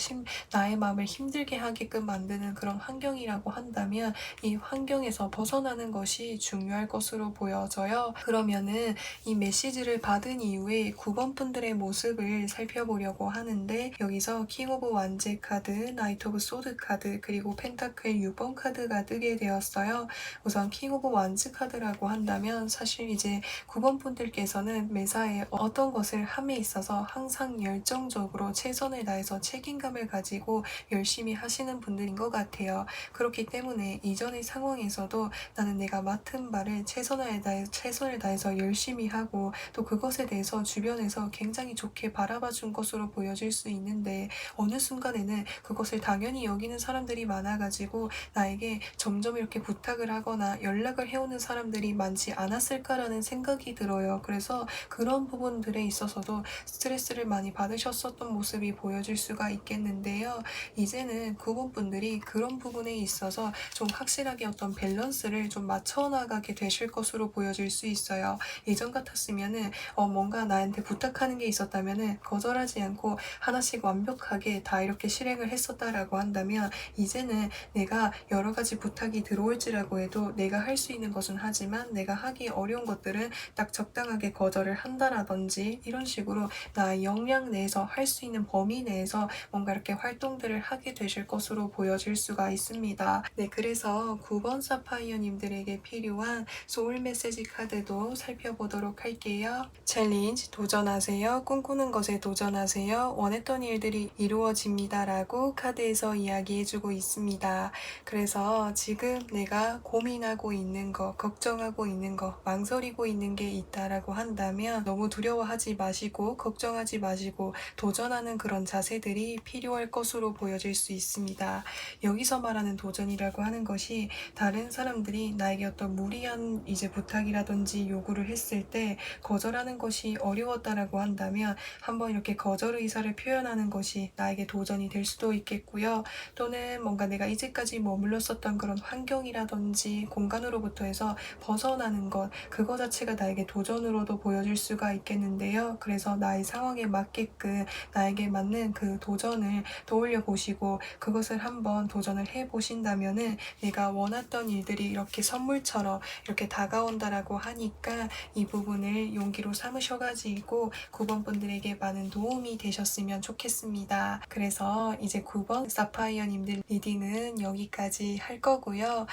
S1: 마음을 힘들게 하게끔 만드는 그런 환경이라고 한다면 이 환경에서 벗어나는 것이 중요할 것으로 보여져요. 그러면은 이 메시지를 받은 이후에 9번 분들의 모습을 살펴보려고 하는데, 여기서 킹 오브 완제 카드, 나이트 오브 소드 카드, 그리고 펜타클 6번 카드가 뜨게 되었어요. 우선 킹 오브 완즈 카드라고 한다면 사실 이제 9번 분들께서는 매사에 어떤 것을 함에 있어서 항상 열정적으로 최선을 다해서 책임감을 가지고 열심히 하시는 분들인 것 같아요. 그렇기 때문에 이전의 상황에서도 나는 내가 맡은 바를 최선을 다해서 열심히 하고 또 그것에 대해서 주변에서 굉장히 좋게 바라봐 준 것으로 보여질 수 있는데, 어느 순간에는 그것을 당연히 여기는 사람들이 많아가지고 나에게 점점 이렇게 부탁을 하거나 연락을 해오는 사람들이 많지 않았을까라는 생각이 들어요. 그래서 그런 부분들에 있어서도 스트레스를 많이 받으셨었던 모습이 보여질 수가 있겠는데요. 이제는 9번 분들이 그런 부분에 있어서 좀 확실하게 어떤 밸런스를 좀 맞춰나가게 되실 것으로 보여질 수 있어요. 예전 같았으면은 뭔가 나한테 부탁하는 게 있었다면은 거절하지 않고 하나씩 완벽하게 다 이렇게 실행을 했었다라고 한다면, 이제는 내가 여러 가지 부탁이 들어올지라고 해도 내가 할 수 있는 것은 하지만 내가 하기 어려운 것들은 딱 적당하게 거절을 한다라든지, 이런 식으로 나의 역량 내에서 할 수 있는 범위 내에서 뭔가 이렇게 활동들을 하게 되실 것으로 보여질 수가 있습니다. 네, 그래서 9번 사파이어님들에게 필요한 소울 메시지 카드도 살펴보도록 할게요. 챌린지 도전하세요. 꿈꾸는 것에 도전하세요. 원했던 일들이 이루어집니다. 라고 카드에서 이야기해주고 있습니다. 그래서 지금 내가 고민하고 있는 거, 걱정하고 있는 거, 망설이고 있는 게 있다라고 한다면 너무 두려워하지 마시고 걱정하지 마시고 도전하는 그런 자세들이 필요할 것으로 보여질 수 있습니다. 여기서 말하는 도전이라고 하는 것이 다른 사람들이 나에게 어떤 무리한 이제 부탁이라든지 요구를 했을 때 거절하는 것이 어려웠다라고 한다면 한번 이렇게 거절 의사를 표현하는 것이 나에게 도전이 될 수도 있겠고요. 또는 뭔가 내가 이제까지 머물렀었던 그런 환경이라든지 공간으로부터 해서 벗어나는 것, 그거 자체가 나에게 도전으로도 보여질 수가 있겠는데요. 그래서 나의 상황에 맞게끔 나에게 맞는 그 도전을 떠올려 보시고 그것을 한번 도전을 해 보신다면은 내가 원했던 일들이 이렇게 선물처럼 이렇게 다가온다라고 하니까 이 부분을 용기로 삼으셔가지고 9번 분들에게 많은 도움이 되셨으면 좋겠습니다. 그래서 이제 9번 사파이어님들 리딩은 여기까지 할 거고요.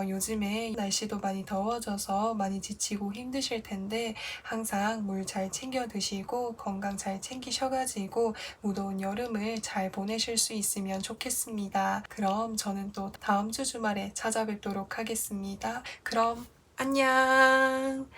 S1: 요즘에 날씨도 많이 더워져서 많이 지치고 힘드실 텐데 항상 물 잘 챙겨 드시고 건강 잘 챙기셔가지고 무더운 여름을 잘 보내실 수 있으면 좋겠습니다. 그럼 저는 또 다음 주 주말에 찾아뵙도록 하겠습니다. 그럼 안녕!